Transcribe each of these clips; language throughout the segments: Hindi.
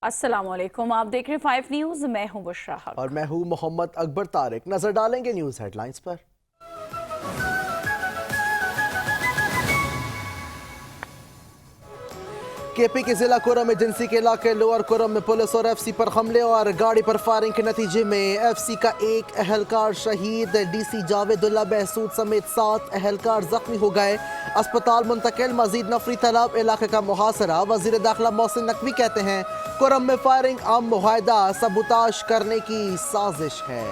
अस्सलामुअलैकुम, आप देख रहे हैं 5 न्यूज़। मैं हूं बुशरा हक और मैं हूं मोहम्मद अकबर तारिक। नजर डालेंगे न्यूज हेडलाइंस पर। केपी के जिला कुरम एजेंसी के इलाके लोअर कुरम में पुलिस और एफसी पर हमले और गाड़ी पर फायरिंग के नतीजे में एफसी का एक अहलकार शहीद, डीसी जावेदुल्ला बहसूद समेत 7 अहलकार जख्मी हो गए, अस्पताल मुंतकिल। मजीद नफरी तलाब इलाके का मुहासरा। वजीर दाखिला मोहसिन नकवी कहते हैं कुरम में फायरिंग आम मुआहदा सबूताश करने की साजिश है।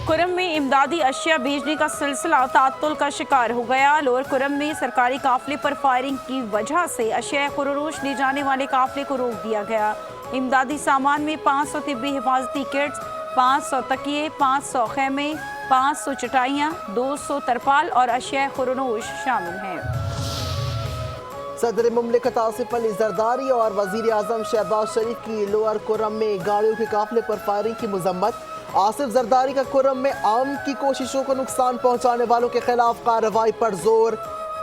कुरम में इमदादी अशिया भेजने का सिलसिला तात्तुल का शिकार हो गया। लोअर कुरम में सरकारी काफिले पर फायरिंग की वजह से अशिया खुरोश ले जाने वाले काफिले को रोक दिया गया। इमदादी सामान में 500 तिब्बी हिफाजती किट्स, 500 तकिए, 500 खेमे, 500 चटाइयाँ, 200 तरपाल और अशिया खुरोश शामिल हैं। सदर मुमलिकत आसिफ अली जरदारी और वजीर आजम शहबाज शरीफ की लोअर कुरम में गाड़ियों के काफिले पर फायरिंग की मजम्मत। आसिफ जरदारी का कुरम में आम की कोशिशों को नुकसान पहुंचाने वालों के खिलाफ कार्रवाई पर जोर।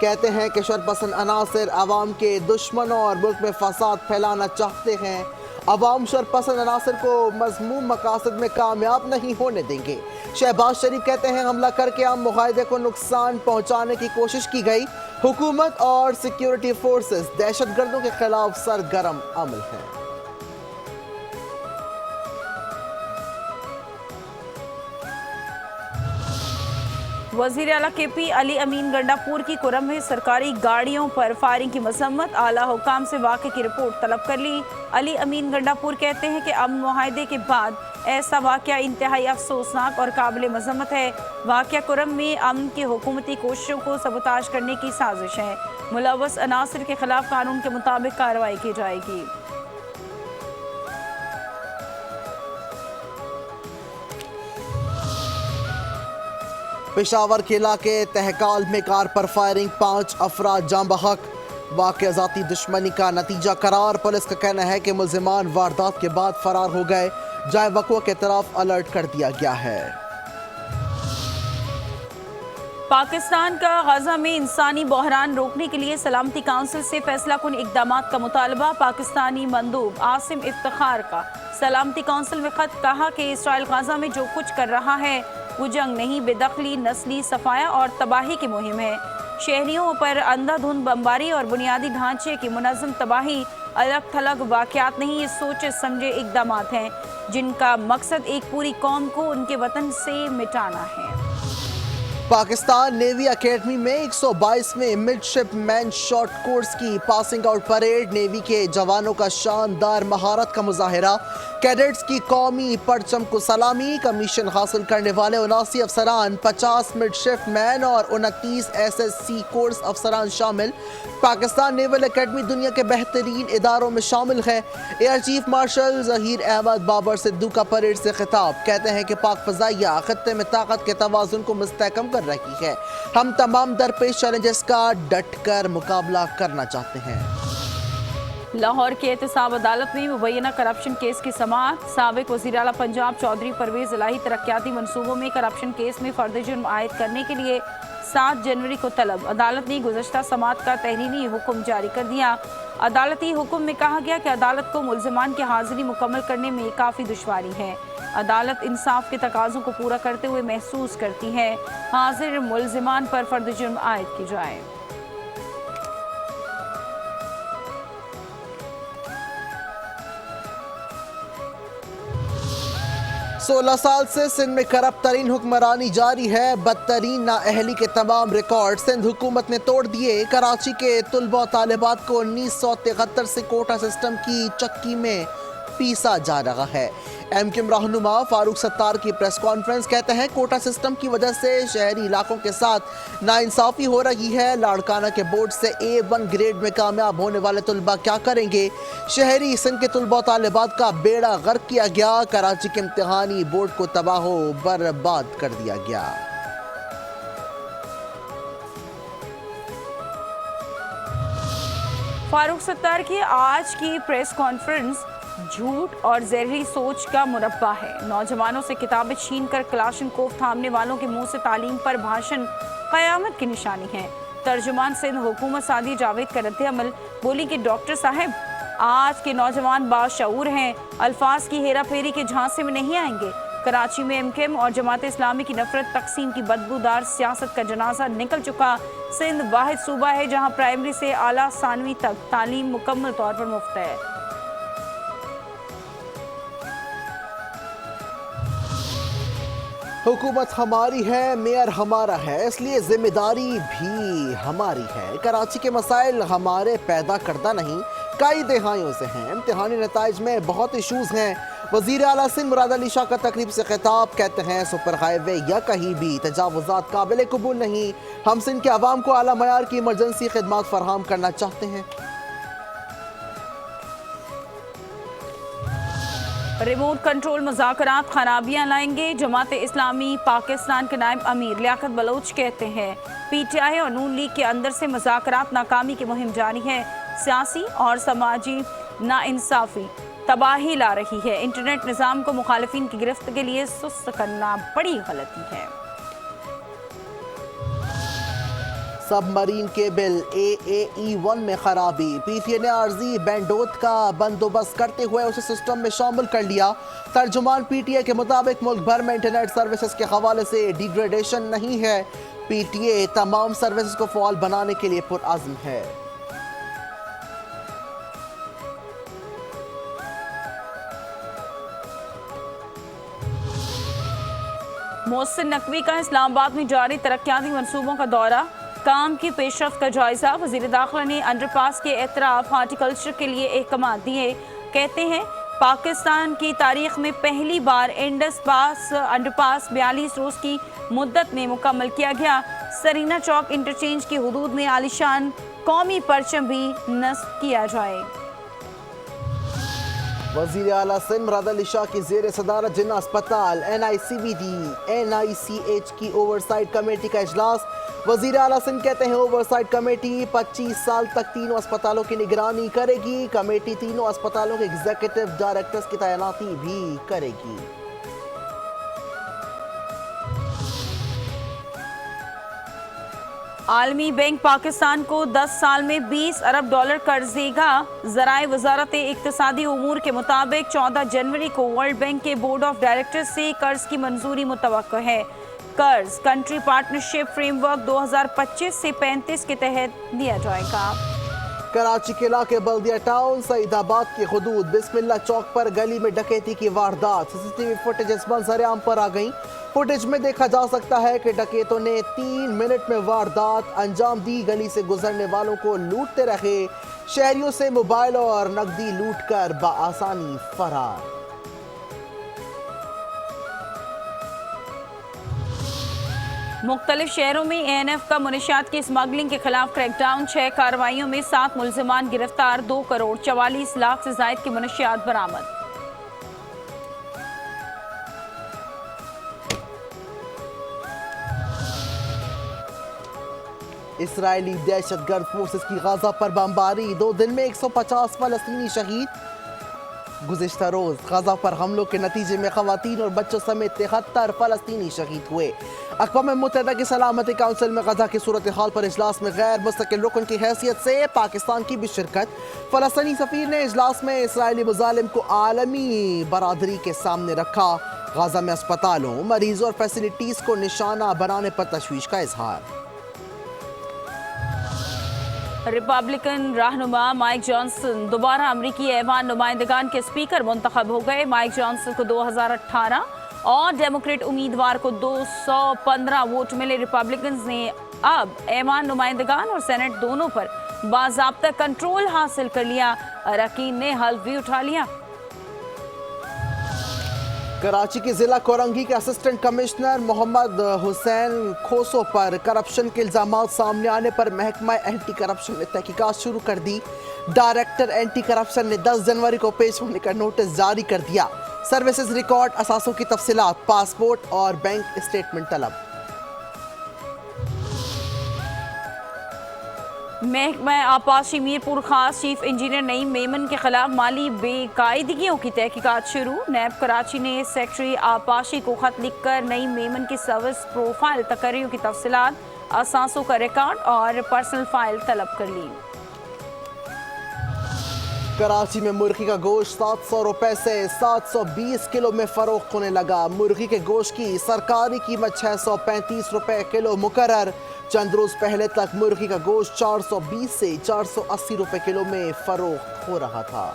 कहते हैं कि शरपसंद अनासर अवाम के दुश्मनों और मुल्क में फसाद फैलाना चाहते हैं। अवाम शरपसंद अनासर को मजमूम मकासद में कामयाब नहीं होने देंगे। शहबाज शरीफ कहते हैं हमला करके आम मुआहदे को नुकसान पहुंचाने की कोशिश की गई। हुकूमत और सिक्योरिटी फोर्सेस दहशतगर्दों के खिलाफ सरगर्म अमल है। वजीर आला केपी अली अमीन गंडापुर की कुरम में सरकारी गाड़ियों पर फायरिंग की मसम्मत। आला हुकाम से वाक़े की रिपोर्ट तलब कर ली। अली अमीन गंडापुर कहते हैं कि अमन मुआहदे के बाद ऐसा वाक़या इंतहाई अफसोसनाक और काबिल मजम्मत है। वाक़या कुरम में अमन की हुकूमती कोशिशों को सबूताश करने की साजिश है। मुलव्वस अनासर के खिलाफ कानून के मुताबिक कार्रवाई की जाएगी। पेशावर के इलाके तहकाल में कार पर फायरिंग, 5 अफराद जाँ बहक। वाक़या ज़ाती दुश्मनी का नतीजा करार। पुलिस का कहना है कि मुल्ज़िमान वारदात के बाद फरार हो गए। जाए वक़्वा के तरफ अलर्ट कर दिया गया है। पाकिस्तान का गजा में इंसानी बहरान रोकने के लिए सलामती काउंसिल से फैसला कुन इक़दामात का मुतालबा। पाकिस्तानी मंदूब आसिम इफ्तिखार का सलामती काउंसिल में खत। कहा कि इसराइल गजा में जो कुछ कर रहा है वो जंग नहीं, बेदखली, नस्ली सफाया और तबाही की मुहिम है। शहरियों पर अंधाधुंध बमबारी और बुनियादी ढांचे की मुनज़्ज़म तबाही अलग थलग वाक़यात नहीं, ये सोचे समझे इक़दामात हैं जिनका मकसद एक पूरी कौम को उनके वतन से मिटाना है। पाकिस्तान नेवी अकेडमी में 122वें मिडशिपमैन शॉर्ट कोर्स की पासिंग आउट परेड। नेवी के जवानों का शानदार महारत का मुजाहिरा। कैडेट्स की कौमी परचम को सलामी। कमीशन हासिल करने वाले 79 अफसरान, 50 मिडशिपमैन और 29 SSC कोर्स अफसरान शामिल। पाकिस्तान नेवल अकेडमी दुनिया के बेहतरीन इदारों में शामिल है। Air chief marshal Zaheer Ahmed Babar Sidhu का परेड से खिताब। कहते हैं कि पाक फ़ज़ाइया खत्ते में ताकत के तवाज़ुन को मुस्तहकम कर रही है। हम तमाम दरपेश चैलेंजेस का डट कर मुकाबला करना चाहते हैं। लाहौर के एहतसाब अदालत में मुबैना करप्शन केस की समाअत। साबिक वज़ीर आला पंजाब चौधरी परवेज़ इलाही तरक्याती मनसूबों में करप्शन केस में फ़र्द जुर्म आयद करने के लिए 7 जनवरी को तलब। अदालत ने गुज़श्ता समाअत का तहरीरी हुक्म जारी कर दिया। अदालती हुक्म में कहा गया कि अदालत को मुल्ज़िमान की हाज़िरी मुकम्मल करने में काफ़ी दुश्वारी है। अदालत इंसाफ के तकाज़ों को पूरा करते हुए महसूस करती है हाजिर मुल्ज़िमान पर फ़र्द जुर्म आयद की जाए। सोलह साल से सिंध में करप्ट तरीन हुक्मरानी जारी है। बदतरीन नाअहली के तमाम रिकॉर्ड सिंध हुकूमत ने तोड़ दिए। कराची के तुलबा तालिबात को 1973 से कोटा सिस्टम की चक्की में पीसा जा रहा है। MKM रहनुमा फारूक सत्तार की प्रेस कॉन्फ्रेंस। कहते हैं कोटा सिस्टम की वजह से शहरी इलाकों के साथ नाइंसाफ़ी हो रही है। लाड़काना के बोर्ड से A1 ग्रेड में कामयाब होने वाले तुलबा क्या करेंगे। शहरी सिंध के तुलबा तालिबात का बेड़ा गर्क किया गया। कराची के इम्तिहानी बोर्ड को तबाह बर्बाद कर दिया गया। फारूक सत्तार की आज की प्रेस कॉन्फ्रेंस झूठ और जहरी सोच का मुरब्बा है। नौजवानों से किताबें छीन कर क्लाशनकोव थामने वालों के मुंह से तालीम पर भाषण कयामत की निशानी है। तर्जुमान सिंध हुकूमत सादी जावेद का रद्द-ए-अमल, बोली कि डॉक्टर साहब आज के नौजवान बाशऊर हैं, अल्फाज की हेरा फेरी के झांसे में नहीं आएंगे। कराची में एमकेएम और जमात इस्लामी की नफरत तकसीम की बदबूदार सियासत का जनाजा निकल चुका। सिंध वाहिद सूबा है जहां प्राइमरी से आला सानवी तक तालीम मुकम्मल तौर पर मुफ्त है। हुकूमत हमारी है, मेयर हमारा है, इसलिए जिम्मेदारी भी हमारी है। कराची के मसाइल हमारे पैदा करदा नहीं, कई दहाइयों से हैं। इम्तिहानी नताइज में बहुत इशूज़ हैं। वज़ीर आला सिंध मुराद अली शाह का तकरीब से खिताब, कहते हैं सुपर हाईवे या कहीं भी तजावुज़ात काबिल कबूल नहीं। हम सिंध के अवाम को आला मयार की इमरजेंसी खिदमात फराहम करना चाहते हैं। रिमोट कंट्रोल मुज़ाकरात खराबियां लाएंगे, जमात इस्लामी पाकिस्तान के नायब अमीर लियाकत बलोच कहते हैं। पीटीआई और नून लीग के अंदर से मुज़ाकरात नाकामी की मुहिम जारी है। सियासी और समाजी नाइंसाफी तबाही ला रही है। इंटरनेट निज़ाम को मुखालिफिन की गिरफ्त के लिए सुस्त करना बड़ी गलती है। सबमरीन केबल AAE-1 में खराबी, पीटीए ने आर्जी बैंडोत का बंदोबस्त करते हुए उसे सिस्टम में शामिल कर लिया। तर्जुमान पीटीए के मुताबिक मुल्क भर में इंटरनेट सर्विसेज के हवाले से डिग्रेडेशन नहीं है। पीटीए तमाम सर्विसेज को फ़ाल बनाने के लिए पुरअज़्म है। मोहसिन नकवी का इस्लामाबाद में जारी तरक्याती मनसूबों का दौरा, काम की पेशरफ्त का जायजा। वज़ीर दाखिला ने अंडरपास के एतराफ़ हार्टिकल्चर के लिए अहकाम दिए। कहते हैं पाकिस्तान की तारीख में पहली बार इंडस पास अंडरपास 42 रोज़ की मुद्दत में मुकम्मल किया गया। सरीना चौक इंटरचेंज की हुदूद में आलिशान कौमी परचम भी नस्ब किया जाए। वज़ीर आला सिंध मुराद अली शाह की ज़ेर सदारत जिन्ना अस्पताल NICVD-NICH की ओवरसाइट कमेटी का इजलास। वज़ीर आला सिंध कहते हैं ओवरसाइट कमेटी 25 साल तक तीनों अस्पतालों की निगरानी करेगी। कमेटी तीनों अस्पतालों के एग्जीक्यूटिव डायरेक्टर्स की तैनाती भी करेगी। आलमी बैंक पाकिस्तान को 10 साल में $20 अरब कर्ज देगा। ज़राए वज़ारत इक़्तिसादी उमूर के मुताबिक 14 जनवरी को वर्ल्ड बैंक के बोर्ड ऑफ डायरेक्टर्स से कर्ज की मंजूरी मुतवक्को है। कर्ज कंट्री पार्टनरशिप फ्रेमवर्क 2025 से 35 के तहत दिया जाएगा। कराची के इलाके बल्दिया टाउन सईदाबाद की हुदूद बिस्मिल्ला चौक पर गली में डकैती की वारदात, सीसीटीवी फुटेज मंजर आम पर आ गई। फुटेज में देखा जा सकता है कि डकैतों ने 3 मिनट में वारदात अंजाम दी। गली से गुजरने वालों को लूटते रहे। शहरियों से मोबाइल और नकदी लूट कर बआसानी फरार। मुख्तलिफ शहरों में ANF का मुनशियात की स्मगलिंग के खिलाफ क्रैकडाउन। 6 कार्रवाइयों में 7 मुल्जिमान गिरफ्तार। 2 करोड़ 44 लाख से जायद की मुनशियात बरामद। इसराइली दहशतगर्द फोर्सेस की गाजा पर बमबारी। 2 दिन में 150 फलस्तीनी शहीद। गुज़िश्ता रोज गाजा पर हमलों के नतीजे में खवातीन और बच्चों समेत 73 फलस्तीनी शहीद हुए। अक़वाम मुत्तहिदा की सलामती काउंसिल में गजा की सूरत हाल पर इजलास में गैर मुस्तकिल रुकन की हैसियत से पाकिस्तान की भी शिरकत। फलस्तीनी सफ़ीर ने इजलास में इसराइली मुजालिम को आलमी बरादरी के सामने रखा। गाजा में अस्पतालों, मरीजों और फैसिलिटीज़ को निशाना बनाने पर तशवीश का इजहार। रिपब्लिकन रहनुमा माइक जॉनसन दोबारा अमरीकी ऐवान नुमाइंदगान के स्पीकर मुंतखब हो गए। माइक जॉनसन को 2018 और डेमोक्रेट उम्मीदवार को 215 वोट मिले। रिपब्लिकन ने अब ऐवान नुमाइंदगान और सेनेट दोनों पर बाज़ाब्ता कंट्रोल हासिल कर लिया। अरकान ने हल्फ भी उठा लिया। कराची के जिला कोरंगी के असिस्टेंट कमिश्नर मोहम्मद हुसैन खोसो पर करप्शन के इल्जामात सामने आने पर महकमा एंटी करप्शन ने तहकीकात शुरू कर दी। डायरेक्टर एंटी करप्शन ने 10 जनवरी को पेश होने का नोटिस जारी कर दिया। सर्विसेज रिकॉर्ड, असासों की तफसीलात, पासपोर्ट और बैंक स्टेटमेंट तलब। महकमा आपाशी मीरपुर खास चीफ इंजीनियर नईम मेमन के खिलाफ माली बेकायदगियों की तहकीकात शुरू। नैब कराची ने सेक्रेटरी आपाशी को खत लिखकर नईम मेमन की सर्विस प्रोफाइल, तकर्रियों की तफसीलात, असासों का रिकॉर्ड और पर्सनल फाइल तलब कर ली। कराची में मुर्गी का गोश्त 700 रुपए से 720 किलो में फरोख्त होने लगा। मुर्गी के गोश्त की सरकारी कीमत 635 रुपए किलो मुकर्रर। चंद रोज पहले तक मुर्गी का गोश्त 420 से 480 रुपए किलो में फरोख्त हो रहा था।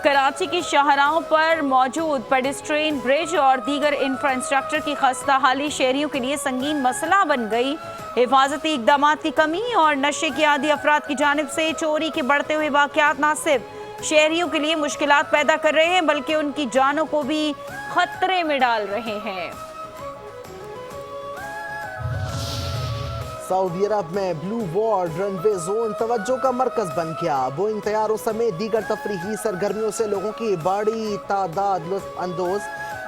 कराची की शाहराहों पर मौजूद पेडेस्ट्रियन ब्रिज और दीगर इंफ्रास्ट्रक्चर की खस्ता हाली शहरियों के लिए संगीन मसला बन गई। हिफाजती इकदाम की कमी और नशे के आदी अफराद की जानिब से चोरी के बढ़ते हुए वाकयात न सिर्फ शहरियों के लिए मुश्किलात पैदा कर रहे हैं बल्कि उनकी जानों को भी खतरे में डाल रहे हैं। सऊदी अरब में ब्लू वार्ड रनवे जोन तवज्जो का मरकज बन गया। बोइंग तैयारों समेत दीगर तफरीही सरगर्मियों से लोगों की बड़ी तादाद लुत्फ अंदोज।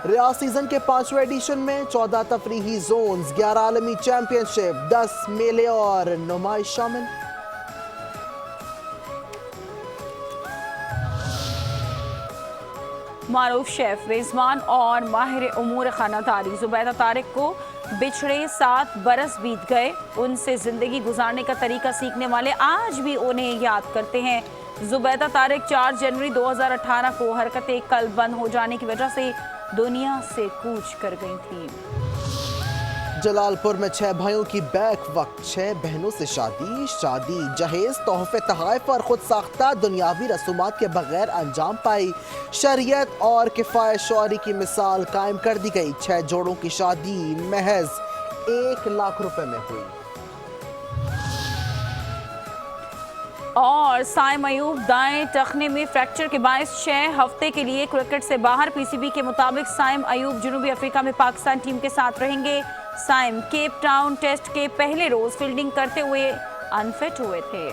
रियाज सीजन के 5वें एडिशन में 14 तफरीही जोन्स, 11 आलमी चैंपियनशिप, 10 मेले और नुमाइश शामिल। मारूफ शेफ रिजवान और माहिर उमूर खानादारी जुबैदा तारिक को बिछड़े 7 बरस बीत गए। उनसे जिंदगी गुजारने का तरीका सीखने वाले आज भी उन्हें याद करते हैं। जुबैदा तारिक 4 जनवरी 2018 को हरकतें कल्ब बंद हो जाने की वजह से दुनिया से कूच कर गई थी। जलालपुर में 6 भाइयों की बैक वक्त 6 बहनों से शादी जहेज तोहफे तहाइफ और खुद साख्ता दुनियावी रसूमात के बगैर अंजाम पाई। शरीयत और किफायत शौरी की मिसाल कायम कर दी गई। 6 जोड़ों की शादी महज 1 लाख रुपए में हुई। और साइम अयूब दाएं टखने में फ्रैक्चर के बायस 6 हफ्ते के लिए क्रिकेट से बाहर। पीसीबी के मुताबिक साइम अयूब जनूबी अफ्रीका में पाकिस्तान टीम के साथ रहेंगे। साइम केप टाउन टेस्ट के पहले रोज फील्डिंग करते हुए अनफिट हुए थे।